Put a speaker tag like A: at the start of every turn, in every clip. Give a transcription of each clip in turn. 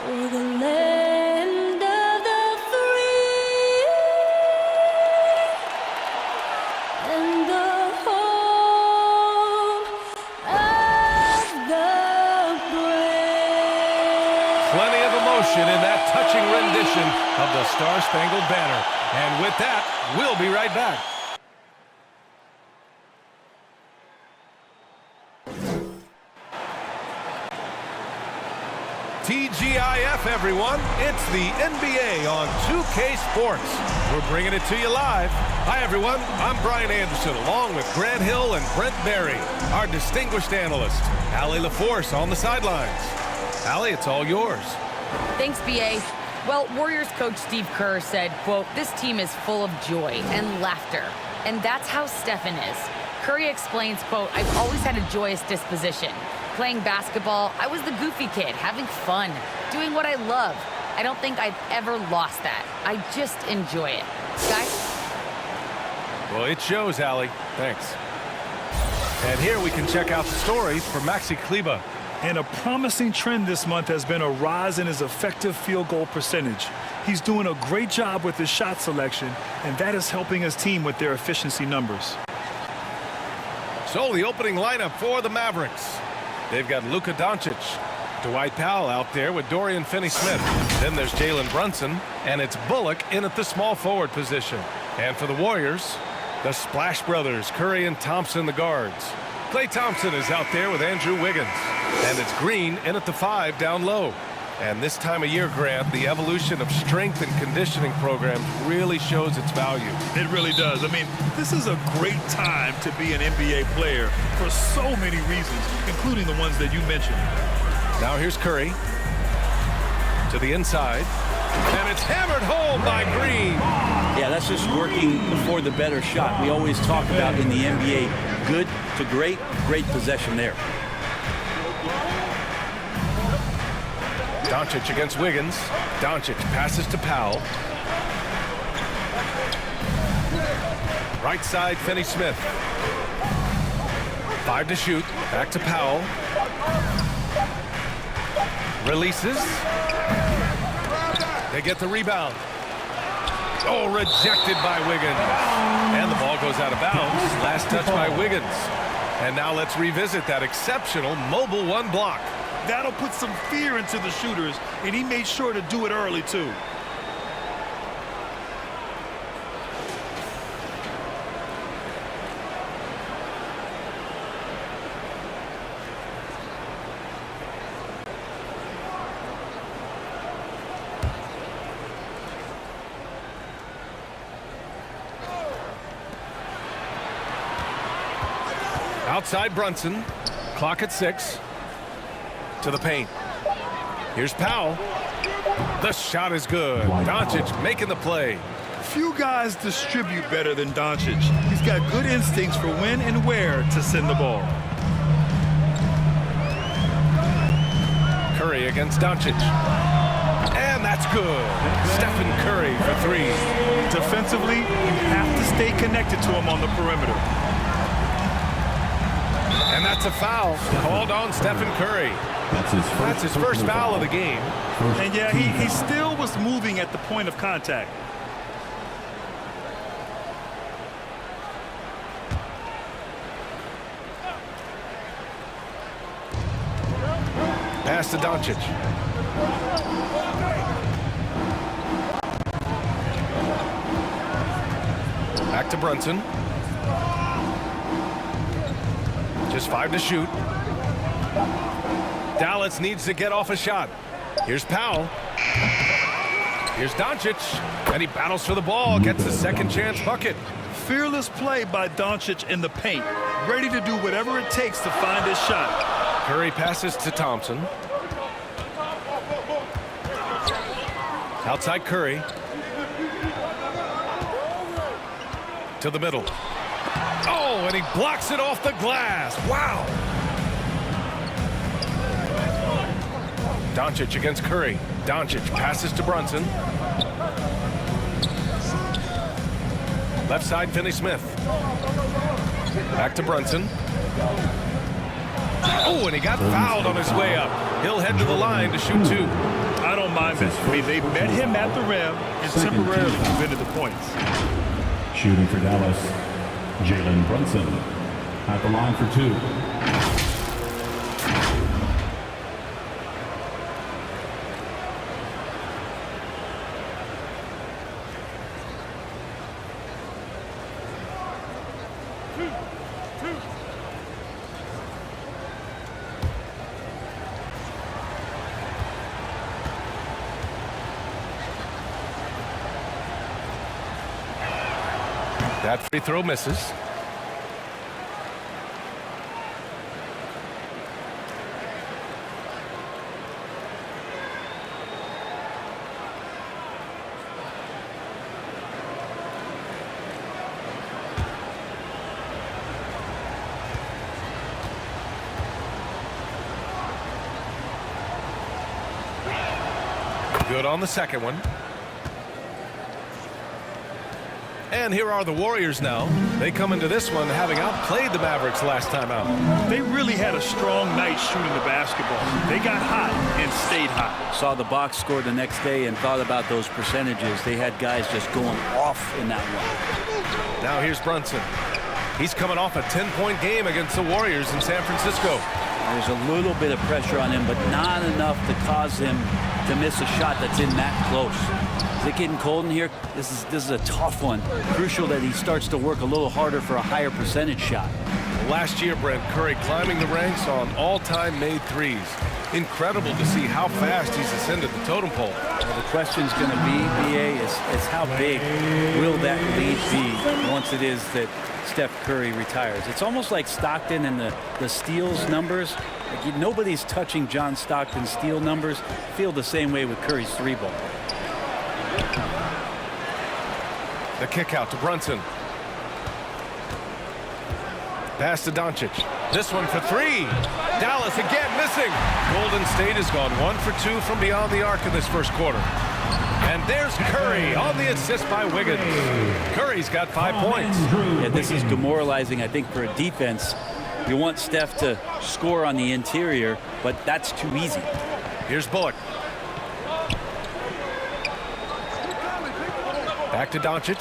A: For the land of the free and the home of the brave.
B: Plenty of emotion in that touching rendition of the Star-Spangled Banner. And with that, we'll be right back. TGIF, everyone. It's the NBA on 2K Sports. We're bringing it to you live. Hi, everyone. I'm Brian Anderson, along with Grant Hill and Brent Berry, our distinguished analyst. Allie LaForce on the sidelines. Allie, it's all yours.
C: Thanks, B.A. Well, Warriors coach Steve Kerr said, quote, "This team is full of joy and laughter." And that's how Stephen is. Curry explains, quote, "I've always had a joyous disposition. Playing basketball, I was the goofy kid, having fun, doing what I love. I don't think I've ever lost that. I just enjoy it." Guys?
B: Well, it shows, Allie. Thanks. And here we can check out the stories for Maxi Kleber.
D: And a promising trend this month has been a rise in his effective field goal percentage. He's doing a great job with his shot selection, and that is helping his team with their efficiency numbers.
B: So the opening lineup for the Mavericks. They've got Luka Doncic, Dwight Powell out there with Dorian Finney-Smith. Then there's Jalen Brunson, and it's Bullock in at the small forward position. And for the Warriors, the Splash Brothers, Curry and Thompson, the guards. Klay Thompson is out there with Andrew Wiggins. And it's Green in at the 5 down low. And this time of year, Grant, the evolution of strength and conditioning programs really shows its value.
D: It really does. I mean, this is a great time to be an NBA player for so many reasons, including the ones that you mentioned.
B: Now here's Curry to the inside. And it's hammered home by Green.
E: Yeah, that's just working for the better shot. We always talk about in the NBA, good to great, great possession there.
B: Doncic against Wiggins. Doncic passes to Powell. Right side, Finney-Smith. 5 to shoot. Back to Powell. Releases. They get the rebound. Oh, rejected by Wiggins. And the ball goes out of bounds. Last touch by Wiggins. And now let's revisit that exceptional mobile one block.
D: That'll put some fear into the shooters, and he made sure to do it early, too.
B: Outside Brunson. Clock at 6. To the paint. Here's Powell. The shot is good. Doncic making the play.
D: Few guys distribute better than Doncic. He's got good instincts for when and where to send the ball.
B: Curry against Doncic. And that's good. Stephen Curry for 3.
D: Defensively, you have to stay connected to him on the perimeter.
B: And that's a foul called on Stephen Curry. That's his first foul of the game.
D: And yeah, he still was moving at the point of contact.
B: Pass to Doncic. Back to Brunson. Just 5 to shoot. Dallas needs to get off a shot. Here's Powell. Here's Doncic. And he battles for the ball. Gets the second chance bucket.
D: Fearless play by Doncic in the paint. Ready to do whatever it takes to find his shot.
B: Curry passes to Thompson. Outside Curry. To the middle. Oh, and he blocks it off the glass. Wow. Doncic against Curry. Doncic passes to Brunson. Left side, Finney-Smith. Back to Brunson. Oh, and he got fouled on his way up. He'll head to the line to shoot 2.
D: I don't don't mind that. I mean, they met him at the rim and temporarily prevented the points.
F: Shooting for Dallas, Jalen Brunson at the line for 2.
B: That free throw misses. Good on the second one. And here are the Warriors now. They come into this one having outplayed the Mavericks last time out.
D: They really had a strong night shooting the basketball. They got hot and stayed hot.
E: Saw the box score the next day and thought about those percentages. They had guys just going off in that one.
B: Now here's Brunson. He's coming off a 10-point game against the Warriors in San Francisco.
E: There's a little bit of pressure on him, but not enough to cause him to miss a shot that's in that close. Is it getting cold in here? This is a tough one. Crucial that he starts to work a little harder for a higher percentage shot.
B: Last year, Brent, Curry climbing the ranks on all-time made threes. Incredible to see how fast he's ascended the totem pole.
E: Well, the question's going to be, BA, is how big will that lead be once it is that Steph Curry retires? It's almost like Stockton and the steals numbers. Like nobody's touching John Stockton's steal numbers. Feel the same way with Curry's 3-ball.
B: The kick out to Brunson. Pass to Doncic. This one for 3. Dallas again missing. Golden State has gone 1 for 2 from beyond the arc in this first quarter. And there's Curry on the assist by Wiggins. Curry's got 5 points.
E: Yeah, this is demoralizing, I think, for a defense. You want Steph to score on the interior, but that's too easy.
B: Here's Bullock. Back to Doncic.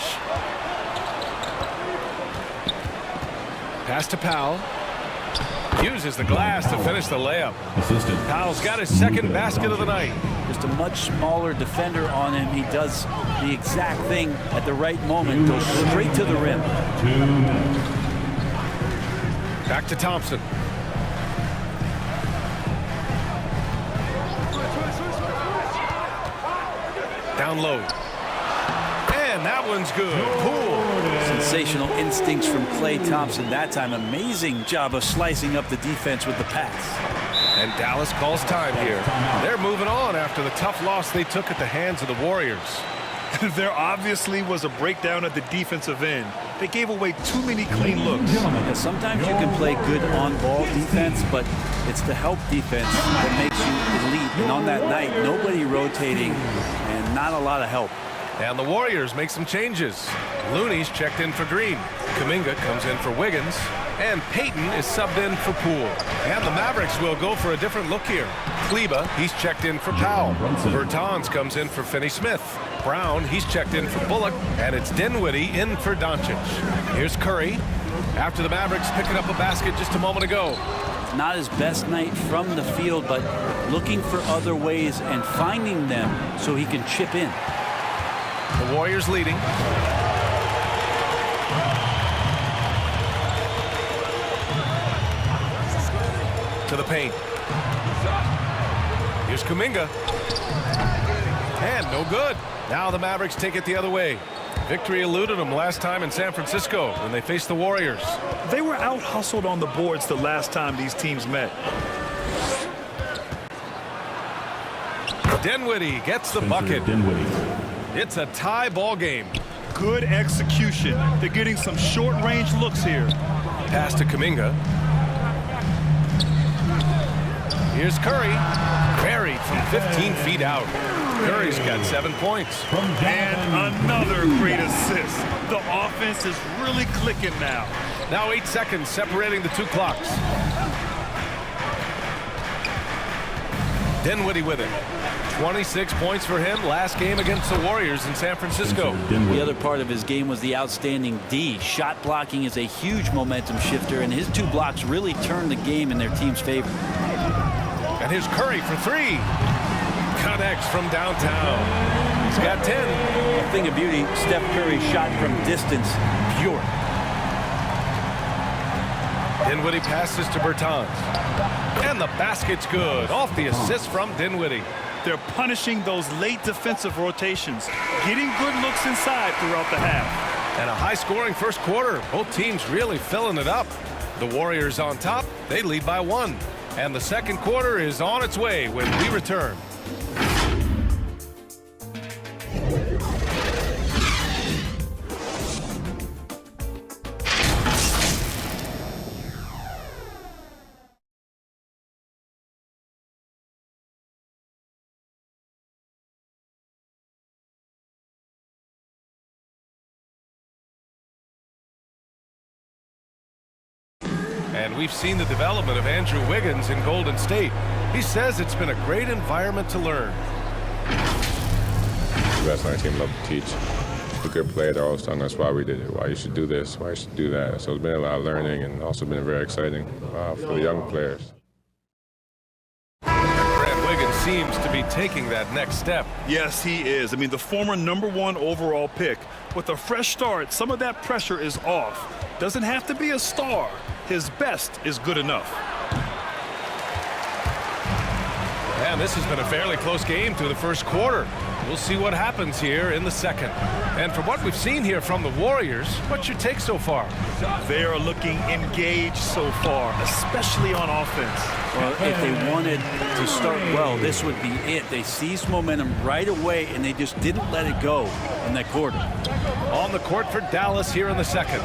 B: Pass to Powell. Uses the glass to finish the layup.
F: Assistant.
B: Powell's got his second basket of the night.
E: Just a much smaller defender on him. He does the exact thing at the right moment. Goes straight to the rim.
F: 2 minutes.
B: Back to Thompson. Down low. And that one's good. Poole.
E: Sensational instincts from Klay Thompson that time. Amazing job of slicing up the defense with the pass.
B: And Dallas calls time here. They're moving on after the tough loss they took at the hands of the Warriors.
D: There obviously was a breakdown at the defensive end. They gave away too many clean looks.
E: Yeah, sometimes you can play good on-ball defense, but it's the help defense that makes you elite. And on that night, nobody rotating and not a lot of help.
B: And the Warriors make some changes. Looney's checked in for Green. Kuminga comes in for Wiggins. And Payton is subbed in for Poole. And the Mavericks will go for a different look here. Kleba, he's checked in for Powell. Bertans comes in for Finney-Smith. Brown, he's checked in for Bullock. And it's Dinwiddie in for Doncic. Here's Curry. After the Mavericks picking up a basket just a moment ago.
E: Not his best night from the field, but looking for other ways and finding them so he can chip in.
B: The Warriors leading. To the paint. Here's Kuminga. And no good. Now the Mavericks take it the other way. Victory eluded them last time in San Francisco when they faced the Warriors.
D: They were out-hustled on the boards the last time these teams met.
B: Dinwiddie gets the bucket. It's a tie ball game.
D: Good execution. They're getting some short-range looks here.
B: Pass to Kuminga. Here's Curry. Buried from 15 feet out. Curry's got 7 points.
D: And another great assist. The offense is really clicking now.
B: Now 8 seconds separating the two clocks. Dinwiddie with it. 26 points for him last game against the Warriors in San Francisco.
E: The other part of his game was the outstanding D. Shot blocking is a huge momentum shifter, and his 2 blocks really turned the game in their team's favor.
B: And here's Curry for 3. Connects from downtown. He's got 10.
E: A thing of beauty, Steph Curry shot from distance, pure.
B: Dinwiddie passes to Bertans. And the basket's good. Off the assist from Dinwiddie.
D: They're punishing those late defensive rotations, getting good looks inside throughout the half.
B: And a high-scoring first quarter. Both teams really filling it up. The Warriors on top. They lead by 1. And the second quarter is on its way when we return. And we've seen the development of Andrew Wiggins in Golden State. He says it's been a great environment to learn.
G: The best on our team love to teach. The good players are always telling us why we did it, why you should do this, why you should do that. So it's been a lot of learning and also been very exciting for the young players.
B: Wiggins seems to be taking that next step.
D: Yes, he is. I mean, the former #1 overall pick. With a fresh start, some of that pressure is off. Doesn't have to be a star. His best is good enough.
B: And this has been a fairly close game through the first quarter. We'll see what happens here in the second. And from what we've seen here from the Warriors, what's your take so far?
D: They are looking engaged so far, especially on offense.
E: Well, if they wanted to start well, this would be it. They seized momentum right away, and they just didn't let it go in that quarter.
B: On the court for Dallas here in the second.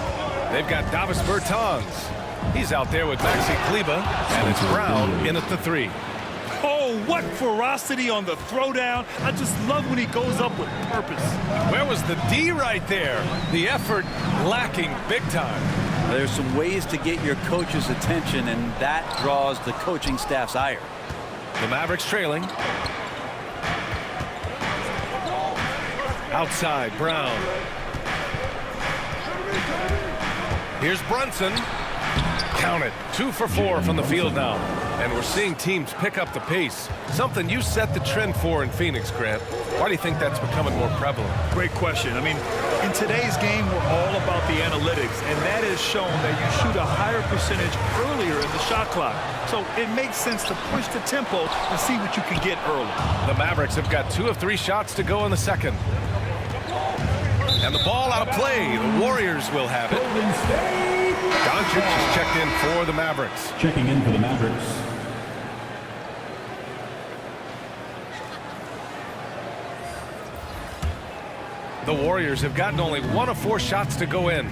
B: They've got Davis Bertans. He's out there with Maxi Kleber, and it's Brown in at the 3.
D: Oh, what ferocity on the throwdown. I just love when he goes up with purpose.
B: Where was the D right there? The effort lacking big time.
E: There's some ways to get your coach's attention, and that draws the coaching staff's ire.
B: The Mavericks trailing. Outside, Brown. Here's Brunson. Count it. 2 for 4 from the field now. And we're seeing teams pick up the pace. Something you set the trend for in Phoenix, Grant. Why do you think that's becoming more prevalent?
D: Great question. I mean, in today's game, we're all about the analytics, and that has shown that you shoot a higher percentage earlier in the shot clock. So it makes sense to push the tempo and see what you can get early.
B: The Mavericks have got 2 of 3 shots to go in the second. And the ball out of play. The Warriors will have it. Doncic is checked in for the Mavericks.
F: Checking in for the Mavericks.
B: The Warriors have gotten only 1 of 4 shots to go in.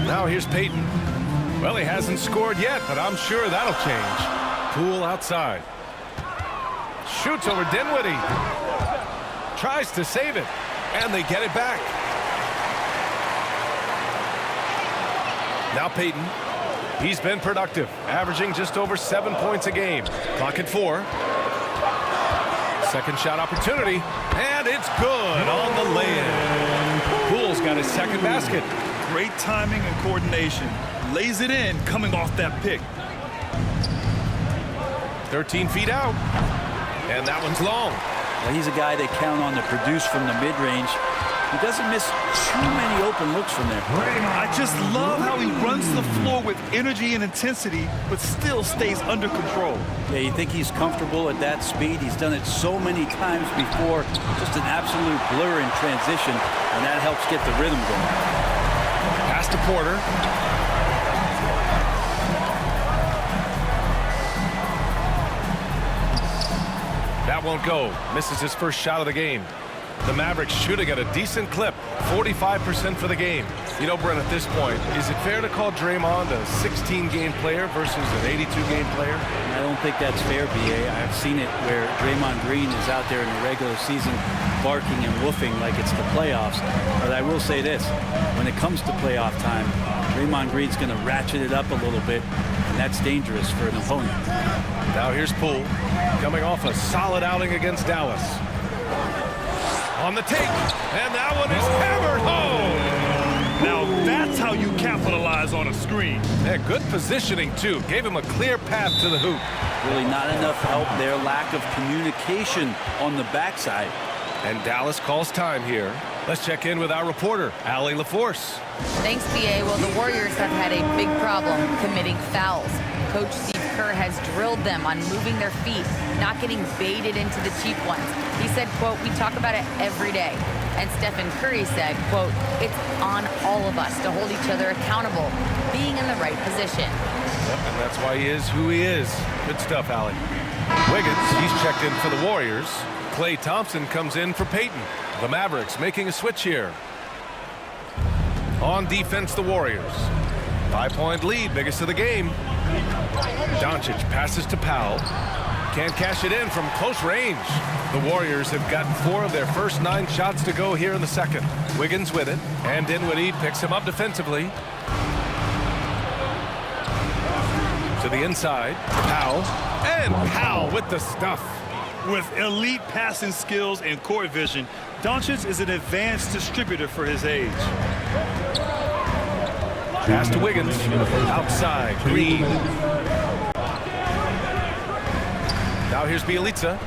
B: Now here's Payton. Well, he hasn't scored yet, but I'm sure that'll change. Poole outside. Shoots over Dinwiddie. Tries to save it, and they get it back. Now Payton. He's been productive, averaging just over 7 points a game. Clock at 4. Second shot opportunity, and it's good on the lay-in. Poole's got his second basket.
D: Great timing and coordination. Lays it in, coming off that pick.
B: 13 feet out, and that one's long.
E: Well, he's a guy they count on to produce from the mid-range. He doesn't miss too many open looks from there.
D: I just love how he runs the floor with energy and intensity, but still stays under control.
E: Yeah, you think he's comfortable at that speed? He's done it so many times before. Just an absolute blur in transition, and that helps get the rhythm going.
B: Pass to Porter. That won't go. Misses his first shot of the game. The Mavericks shooting at a decent clip, 45% for the game. You know, Brent, at this point, is it fair to call Draymond a 16-game player versus an 82-game player?
E: I don't think that's fair, B.A. I've seen it where Draymond Green is out there in the regular season barking and woofing like it's the playoffs. But I will say this, when it comes to playoff time, Draymond Green's going to ratchet it up a little bit, and that's dangerous for an opponent.
B: Now here's Poole, coming off a solid outing against Dallas. On the take, and that one is hammered home.
D: Now that's how you capitalize on a screen.
B: Yeah, good positioning, too. Gave him a clear path to the hoop.
E: Really not enough help there. Lack of communication on the backside.
B: And Dallas calls time here. Let's check in with our reporter, Allie LaForce.
C: Thanks, BA. Well, the Warriors have had a big problem committing fouls. Coach Steve Kerr has drilled them on moving their feet, not getting baited into the cheap ones. He said, quote, "We talk about it every day." And Stephen Curry said, quote, "It's on all of us to hold each other accountable, being in the right position."
B: Yep, and that's why he is who he is. Good stuff, Allie. Wiggins, he's checked in for the Warriors. Klay Thompson comes in for Peyton. The Mavericks making a switch here. On defense, the Warriors. 5-point lead, biggest of the game. Doncic passes to Powell. Can't cash it in from close range. The Warriors have gotten 4 of their first 9 shots to go here in the second. Wiggins with it, and Dinwiddie picks him up defensively. To the inside, Powell, and Powell with the stuff.
D: With elite passing skills and court vision, Doncic is an advanced distributor for his age.
B: Pass to Wiggins, outside, Green. Now here's Bielitsa.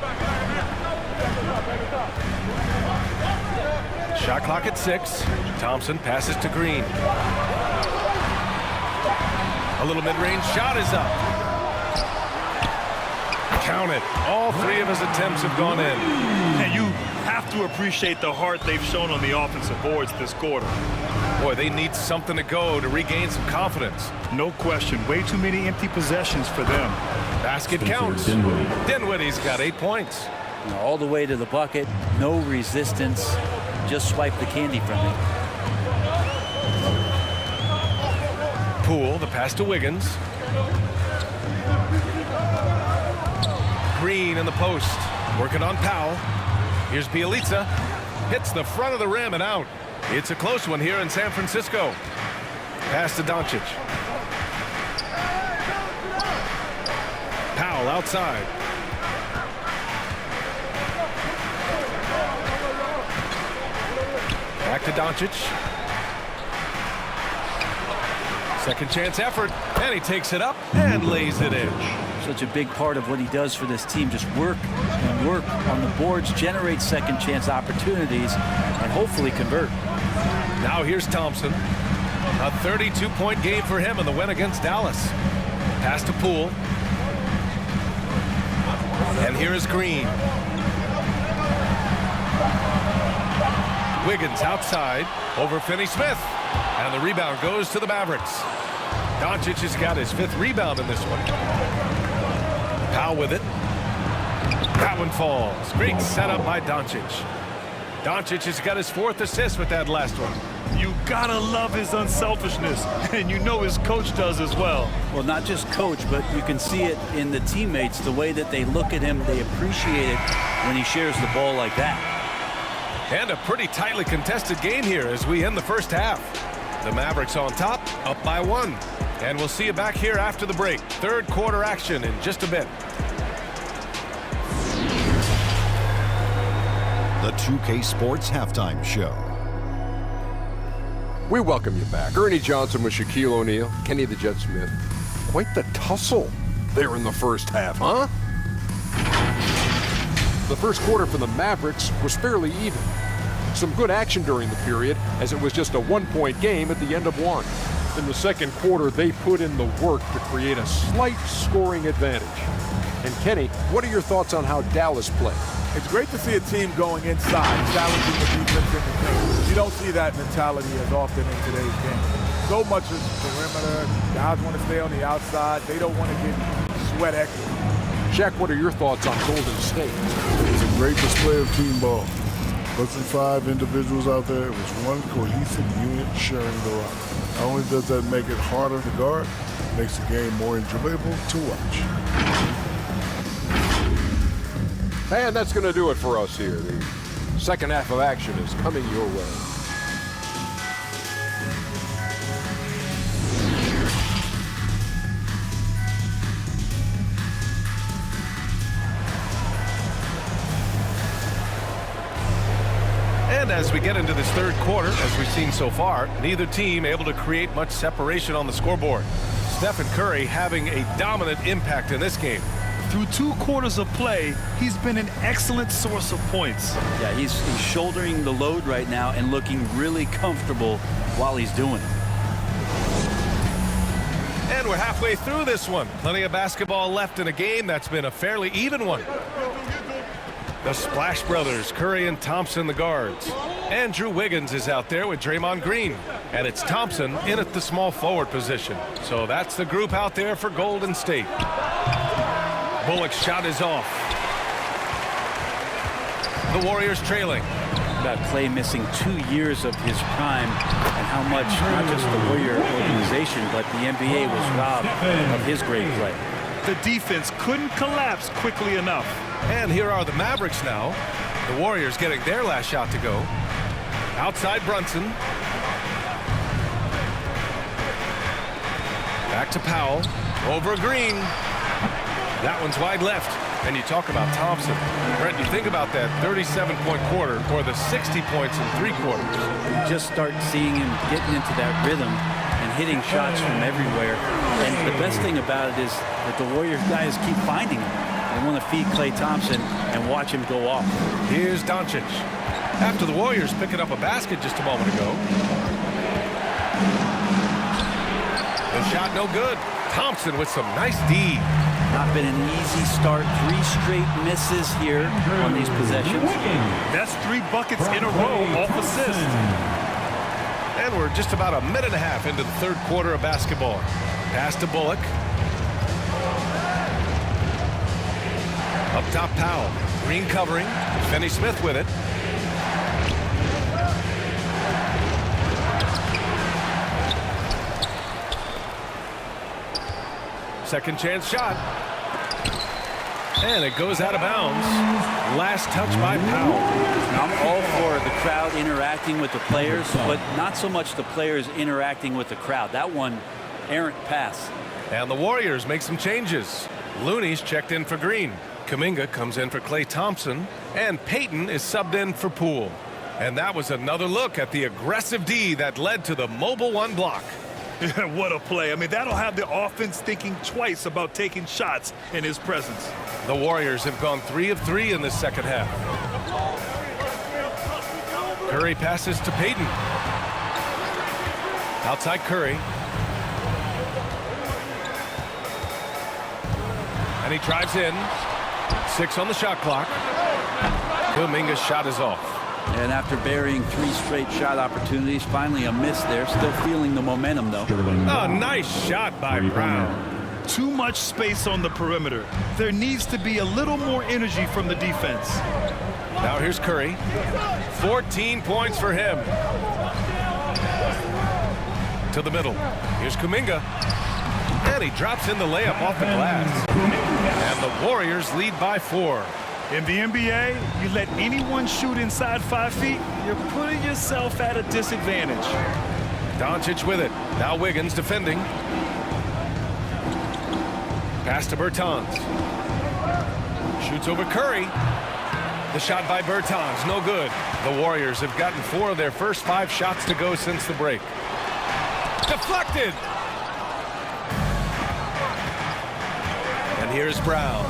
B: Shot clock at 6. Thompson passes to Green. A little mid-range shot is up. Count it. All 3 of his attempts have gone in.
D: And you have to appreciate the heart they've shown on the offensive boards this quarter.
B: Boy, they need something to go to regain some confidence.
D: No question. Way too many empty possessions for them.
B: Basket counts. Dinwiddie's got 8 points.
E: All the way to the bucket. No resistance. Just swipe the candy from me.
B: Poole, the pass to Wiggins. Green in the post. Working on Powell. Here's Bielitsa. Hits the front of the rim and out. It's a close one here in San Francisco. Pass to Doncic. Powell outside. Back to Doncic. Second chance effort, and he takes it up and lays it in.
E: Such a big part of what he does for this team. Just work and work on the boards, generate second chance opportunities, and hopefully convert.
B: Now here's Thompson. A 32-point game for him in the win against Dallas. Pass to Poole. And here is Green. Wiggins outside over Finney-Smith. And the rebound goes to the Mavericks. Doncic has got his 5th rebound in this one. Powell with it. That one falls. Great setup by Doncic. Doncic has got his 4th assist with that last one.
D: You gotta love his unselfishness, and you know his coach does as well.
E: Well, not just coach, but you can see it in the teammates, the way that they look at him. They appreciate it when he shares the ball like that.
B: And a pretty tightly contested game here as we end the first half. The Mavericks on top, up by 1. And we'll see you back here after the break. 3rd quarter action in just a bit.
H: The 2K Sports Halftime Show.
I: We welcome you back. Ernie Johnson with Shaquille O'Neal, Kenny the Jet Smith. Quite the tussle there in the first half, huh? The first quarter for the Mavericks was fairly even. Some good action during the period, as it was just a 1-point game at the end of 1. In the second quarter, they put in the work to create a slight scoring advantage. And Kenny, what are your thoughts on how Dallas played?
J: It's great to see a team going inside, challenging the defense in the paint. You don't see that mentality as often in today's game. So much is perimeter. Guys want to stay on the outside. They don't want to get sweat equity.
I: Shaq, what are your thoughts on Golden State?
K: It's a great display of team ball. Wasn't 5 individuals out there. It was one cohesive unit sharing the rock. Not only does that make it harder to guard, it makes the game more enjoyable to watch.
I: And that's going to do it for us here. The second half of action is coming your way.
B: as we get into this third quarter, as we've seen so far, neither team able to create much separation on the scoreboard. Stephen Curry having a dominant impact in this game.
D: Through 2 quarters of play, he's been an excellent source of points.
E: Yeah, he's shouldering the load right now and looking really comfortable while he's doing it.
B: And we're halfway through this one. Plenty of basketball left in a game that's been a fairly even one. The Splash Brothers, Curry and Thompson, the guards. Andrew Wiggins is out there with Draymond Green. And it's Thompson in at the small forward position. So that's the group out there for Golden State. Bullock's shot is off. The Warriors trailing.
E: About Clay missing 2 years of his prime and how much not just the Warrior organization but the NBA was robbed of his great play.
D: The defense couldn't collapse quickly enough.
B: And here are the Mavericks now. The Warriors getting their last shot to go. Outside Brunson. Back to Powell. Over Green. That one's wide left. And you talk about Thompson. Brent, you think about that 37-point quarter or the 60 points in 3 quarters.
E: You just start seeing him getting into that rhythm and hitting shots from everywhere. And the best thing about it is that the Warriors guys keep finding him. They want to feed Klay Thompson and watch him go off.
B: Here's Doncic. After the Warriors picking up a basket just a moment ago. The shot no good. Thompson with some nice D.
E: Not been an easy start. 3 straight misses here on these possessions.
D: That's 3 buckets in a row off assist.
B: And we're just about a minute and a half into the third quarter of basketball. Pass to Bullock. Up top, Powell. Green covering. Finney Smith with it. Second chance shot. And it goes out of bounds. Last touch by Powell.
E: I'm all for the crowd interacting with the players, but not so much the players interacting with the crowd. That one, errant pass.
B: And the Warriors make some changes. Looney's checked in for Green. Kuminga comes in for Klay Thompson. And Payton is subbed in for Poole. And that was another look at the aggressive D that led to the mobile 1 block.
D: What a play. I mean, that'll have the offense thinking twice about taking shots in his presence.
B: The Warriors have gone 3 of 3 in this second half. Curry passes to Payton. Outside Curry. And he drives in. 6 on the shot clock. Kuminga's shot is off.
E: And after burying 3 straight shot opportunities, finally a miss there. Still feeling the momentum, though.
B: Oh, nice shot by Brown.
D: Too much space on the perimeter. There needs to be a little more energy from the defense.
B: Now here's Curry. 14 points for him. To the middle. Here's Kuminga. And he drops in the layup off the glass. And the Warriors lead by 4.
D: In the NBA, you let anyone shoot inside 5 feet, you're putting yourself at a disadvantage.
B: Doncic with it. Now Wiggins defending. Pass to Bertans. Shoots over Curry. The shot by Bertans, no good. The Warriors have gotten 4 of their first 5 shots to go since the break. Deflected! And here's Brown.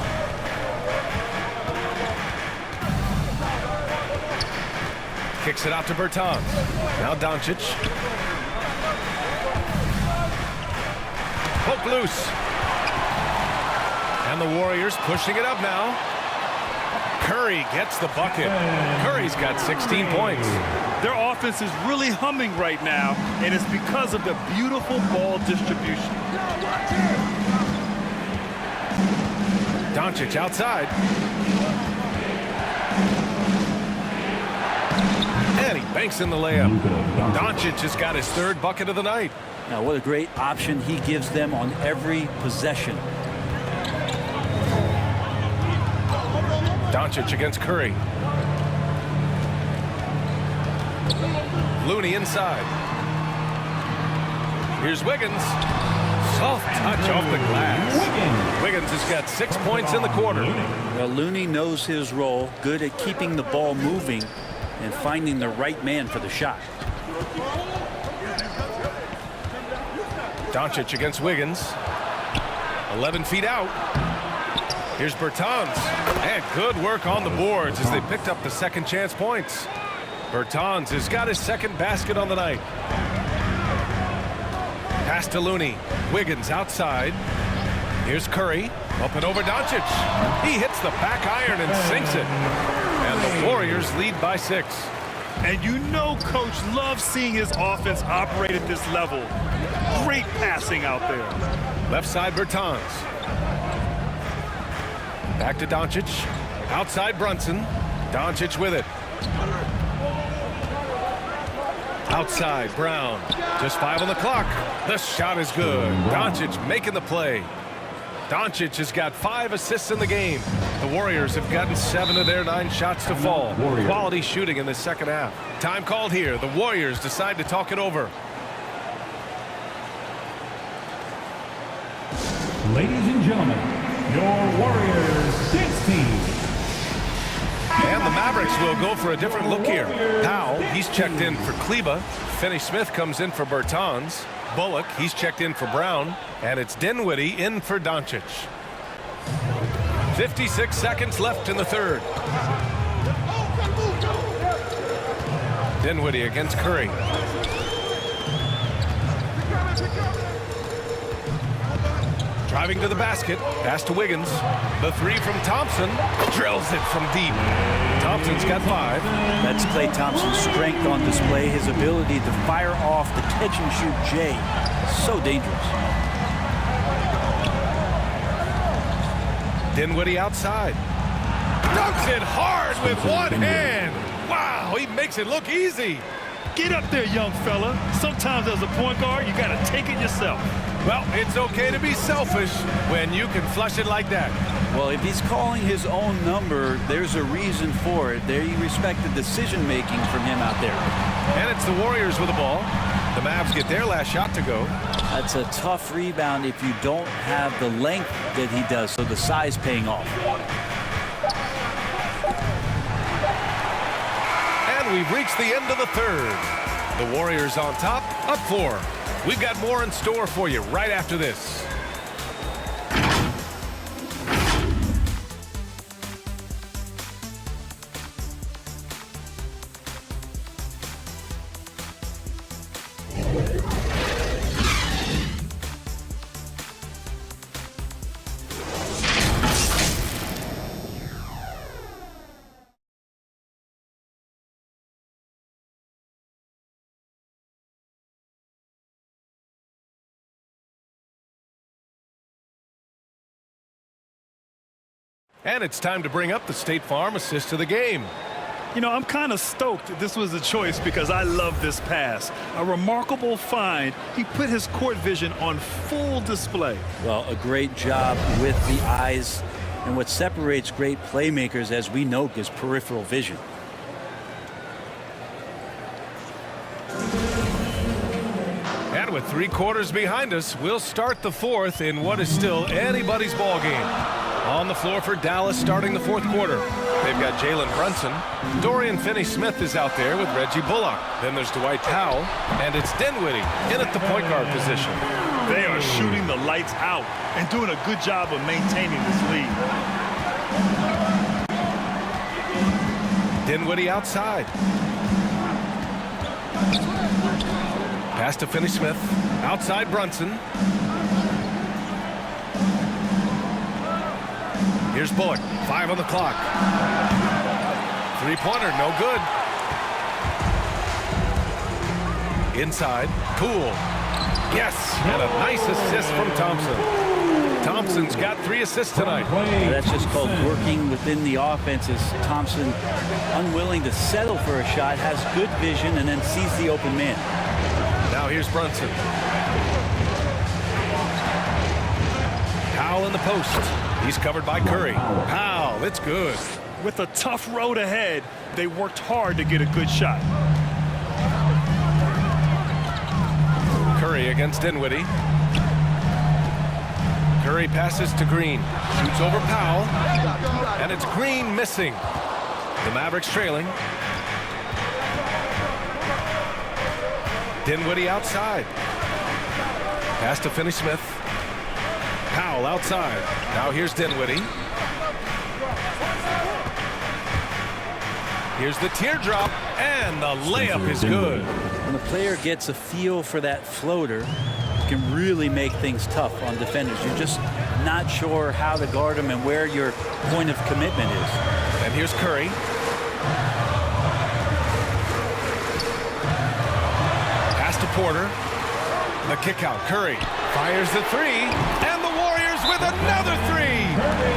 B: Kicks it out to Bertans. Now Doncic. Poke loose. And the Warriors pushing it up now. Curry gets the bucket. Curry's got 16 points.
D: Their offense is really humming right now, and it's because of the beautiful ball distribution.
B: Doncic outside. And he banks in the layup. Doncic has got his 3rd bucket of the night.
E: Now, what a great option he gives them on every possession.
B: Doncic against Curry. Looney inside. Here's Wiggins. Soft touch off the glass. Wiggins has got 6 points in the quarter.
E: Well, Looney knows his role, good at keeping the ball moving and finding the right man for the shot.
B: Doncic against Wiggins. 11 feet out. Here's Bertans. And good work on the boards as they picked up the second chance points. Bertans has got his second basket on the night. Pass to Looney. Wiggins outside. Here's Curry. Up and over Doncic. He hits the back iron and sinks it. And the Warriors lead by 6.
D: And you know Coach loves seeing his offense operate at this level. Great passing out there.
B: Left side Bertans. Back to Doncic. Outside Brunson. Doncic with it. Outside Brown. Just 5 on the clock. The shot is good. Doncic making the play. Doncic has got 5 assists in the game. The Warriors have gotten 7 of their 9 shots to fall. Quality shooting in the second half. Time called here. The Warriors decide to talk it over.
F: Ladies and gentlemen, your Warriors dance team.
B: And the Mavericks will go for a different look here. Powell, he's checked in for Kleba. Finney-Smith comes in for Bertans. Bullock, he's checked in for Brown. And it's Dinwiddie in for Doncic. 56 seconds left in the third. Dinwiddie against Curry. Driving to the basket. Pass to Wiggins. The 3 from Thompson. Drills it from deep. Thompson's got 5.
E: That's Klay Thompson's strength on display. His ability to fire off the catch-and-shoot J. So dangerous.
B: Dinwiddie outside. Dunks it hard with one hand. Wow, he makes it look easy.
D: Get up there, young fella. Sometimes as a point guard, you got to take it yourself.
B: Well, it's okay to be selfish when you can flush it like that.
E: Well, if he's calling his own number, there's a reason for it. They respect the decision-making from him out there.
B: And it's the Warriors with the ball. The Mavs get their last shot to go.
E: That's a tough rebound if you don't have the length that he does, so the size paying off.
B: And we've reached the end of the third. The Warriors on top, up 4. We've got more in store for you right after this. And it's time to bring up the State Farm assist of the game.
D: You know, I'm kind of stoked this was a choice because I love this pass. A remarkable find. He put his court vision on full display.
E: Well, a great job with the eyes. And what separates great playmakers, as we know, is peripheral vision.
B: And with 3 quarters behind us, we'll start the fourth in what is still anybody's ball game. On the floor for Dallas starting the fourth quarter. They've got Jalen Brunson. Dorian Finney-Smith is out there with Reggie Bullock. Then there's Dwight Powell. And it's Dinwiddie in at the point guard position.
D: They are shooting the lights out and doing a good job of maintaining this lead.
B: Dinwiddie outside. Pass to Finney-Smith. Outside Brunson. Here's Bullock. 5 on the clock. 3-pointer, no good. Inside. Poole. Yes, and a nice assist from Thompson. Thompson's got 3 assists tonight.
E: That's just called working within the offense. As Thompson, unwilling to settle for a shot, has good vision, and then sees the open man.
B: Now here's Brunson. Powell in the post. He's covered by Curry. Powell, it's good.
D: With a tough road ahead, they worked hard to get a good shot.
B: Curry against Dinwiddie. Curry passes to Green. Shoots over Powell. And it's Green missing. The Mavericks trailing. Dinwiddie outside. Pass to Finney-Smith. Powell outside. Now here's Dinwiddie. Here's the teardrop, and the layup is good.
E: When a player gets a feel for that floater, it can really make things tough on defenders. You're just not sure how to guard them and where your point of commitment is.
B: And here's Curry. Pass to Porter. The kick out. Curry fires the three, and the Warriors with another three.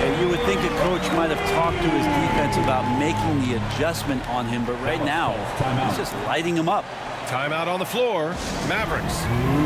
E: And you would think a coach might have talked to his defense about making the adjustment on him, but right now, he's just lighting him up.
B: Timeout on the floor. Mavericks.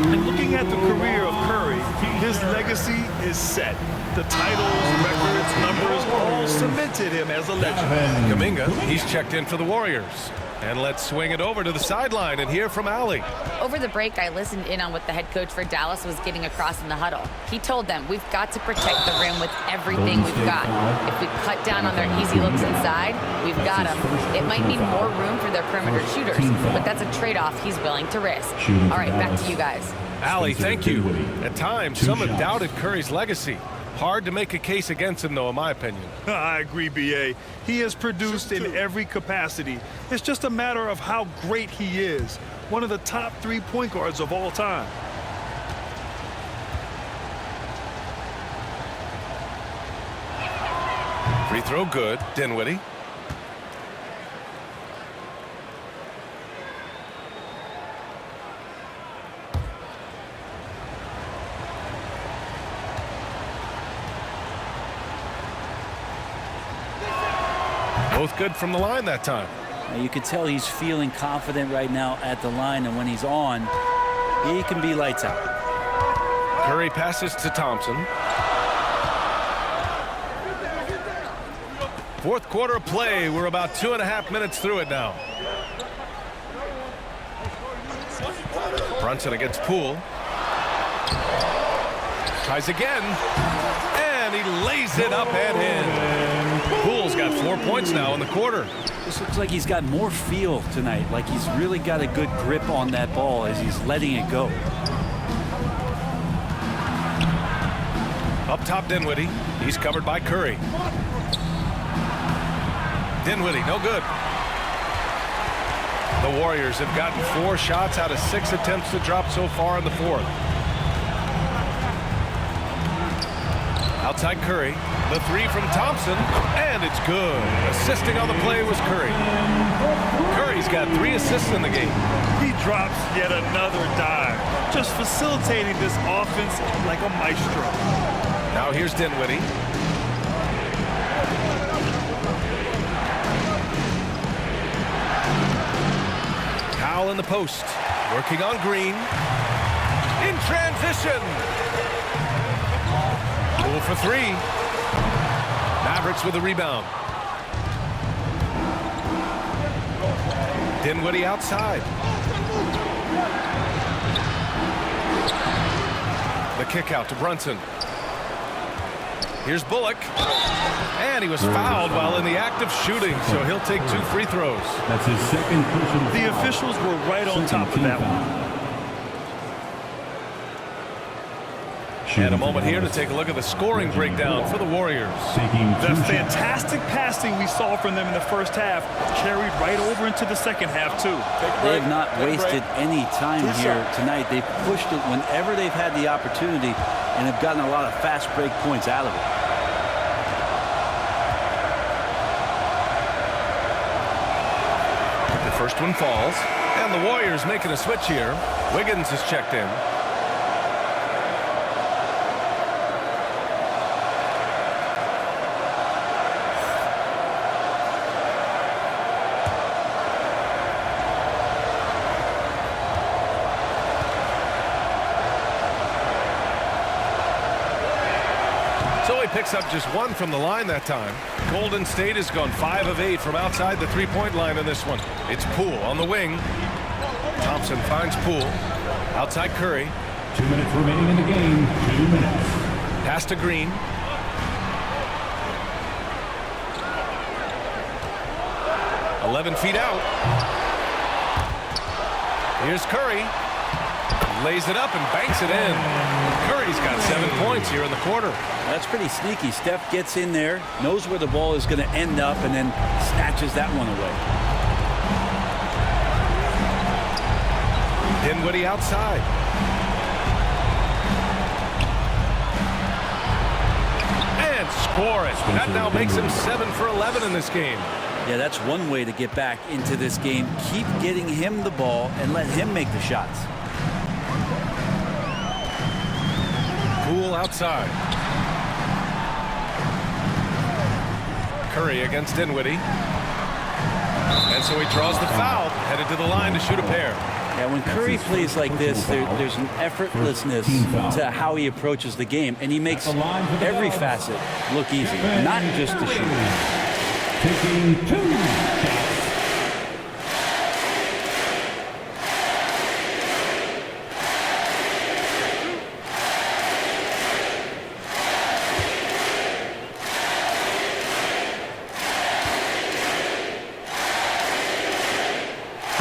D: And looking at the career of Curry, his legacy is set. The titles, records, numbers all cemented him as a legend.
B: Kuminga, he's checked in for the Warriors. And let's swing it over to the sideline and hear from Allie.
C: Over the break, I listened in on what the head coach for Dallas was getting across in the huddle. He told them, we've got to protect the rim with everything we've got. If we cut down on their easy looks inside, we've got them. It might mean more room for their perimeter shooters, but that's a trade-off he's willing to risk. All right, back to you guys.
B: Allie, thank you. At times, some have doubted Curry's legacy. Hard to make a case against him, though, in my opinion.
D: I agree, B.A. He has produced in every capacity. It's just a matter of how great he is. One of the top 3 point guards of all time.
B: Free throw good. Dinwiddie. Both good from the line that time.
E: Now you can tell he's feeling confident right now at the line, and when he's on, he can be lights out.
B: Curry passes to Thompson. Fourth quarter of play. We're about 2.5 minutes through it now. Brunson against Poole. Tries again. And he lays it up and in. Poole's got 4 points now in the quarter.
E: This looks like he's got more feel tonight, like he's really got a good grip on that ball as he's letting it go.
B: Up top, Dinwiddie. He's covered by Curry. Dinwiddie, no good. The Warriors have gotten 4 shots out of 6 attempts to drop so far in the fourth. Outside Curry, the three from Thompson, and it's good. Assisting on the play was Curry. Curry's got 3 assists in the game.
D: He drops yet another dive, just facilitating this offense like a maestro.
B: Now here's Dinwiddie. Powell in the post, working on Green. In transition. Poole for 3. Mavericks with a rebound. Dinwiddie outside. The kick out to Brunson. Here's Bullock. And he was fouled while in the act of shooting, so he'll take 2 free throws.
F: That's his second personal
D: The
F: foul.
D: officials were right on top of that one.
B: And a moment here to take a look at the scoring breakdown for the Warriors.
D: The fantastic passing we saw from them in the first half carried right over into the second half, too.
E: They have not wasted any time here tonight. They've pushed it whenever they've had the opportunity and have gotten a lot of fast break points out of it.
B: The first one falls, and the Warriors making a switch here. Wiggins is checked in. Picks up just 1 from the line that time. Golden State has gone 5 of 8 from outside the three-point line in this one. It's Poole on the wing. Thompson finds Poole. Outside Curry.
F: 2 minutes remaining in the game. 2 minutes.
B: Pass to Green. .11 feet out. Here's Curry. lays it up and banks it in. Curry's got 7 points here in the quarter.
E: That's pretty sneaky. Steph gets in there, knows where the ball is going to end up, and then snatches that one away.
B: Dinwiddie outside. And score it. That now makes him 7 for 11 in this game.
E: Yeah, that's one way to get back into this game. Keep getting him the ball and let him make the shots.
B: Poole outside. Curry against Dinwiddie. And so he draws the foul, headed to the line to shoot a pair.
E: Yeah, when Curry plays like this, there's an effortlessness to how he approaches the game, and he makes every facet look easy, not just the shoot.
F: Taking 2 shots.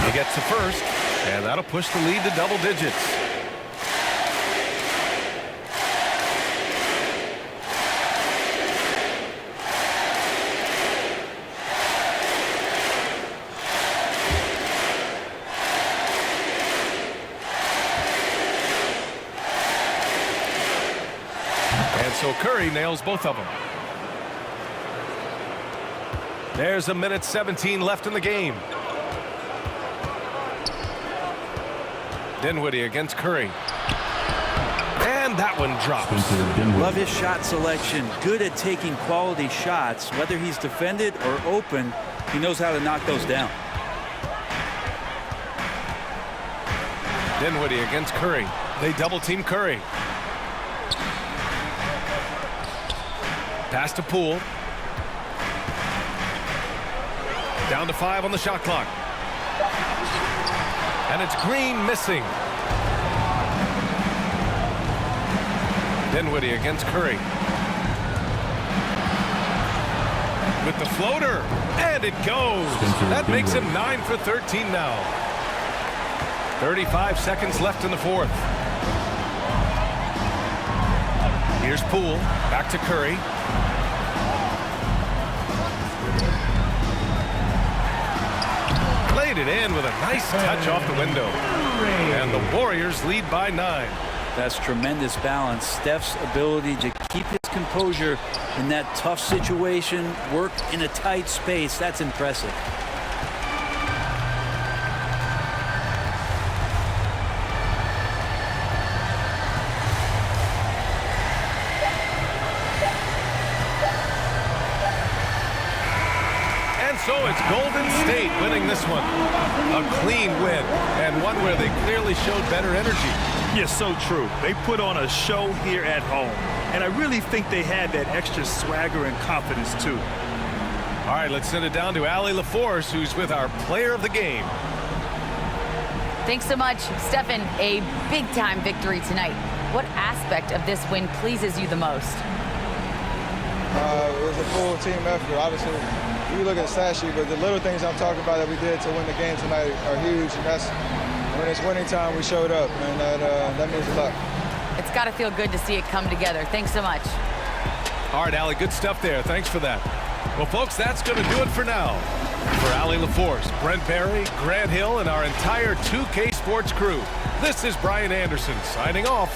B: He gets the first, and that'll push the lead to double digits. And so Curry nails both of them. There's a minute 17 left in the game. Dinwiddie against Curry. And that one drops.
E: Love his shot selection. Good at taking quality shots. Whether he's defended or open, he knows how to knock those down.
B: Dinwiddie against Curry. They double team Curry. Pass to Poole. Down to 5 on the shot clock. And it's Green missing. Dinwiddie against Curry. With the floater. And it goes. That makes him 9 for 13 now. 35 seconds left in the fourth. Here's Poole. Back to Curry. Played it in with a nice touch off the window. And the Warriors lead by 9.
E: That's tremendous balance. Steph's ability to keep his composure in that tough situation, work in a tight space, that's impressive.
B: So it's Golden State winning this one. A clean win, and one where they clearly showed better energy.
D: Yes, so true. They put on a show here at home, and I really think they had that extra swagger and confidence, too.
B: All right, let's send it down to Allie LaForce, who's with our player of the game.
C: Thanks so much, Stephen. A big-time victory tonight. What aspect of this win pleases you the most?
L: It was a full team effort. Obviously, you look at the stat sheet, but the little things I'm talking about that we did to win the game tonight are huge, and that's when it's winning time we showed up, and that means a lot.
C: It's got to feel good to see it come together. Thanks so much.
B: All right, Allie, good stuff there. Thanks for that. Well, folks, that's going to do it for now. For Allie LaForce, Brent Barry, Grant Hill, and our entire 2K Sports crew, this is Brian Anderson signing off.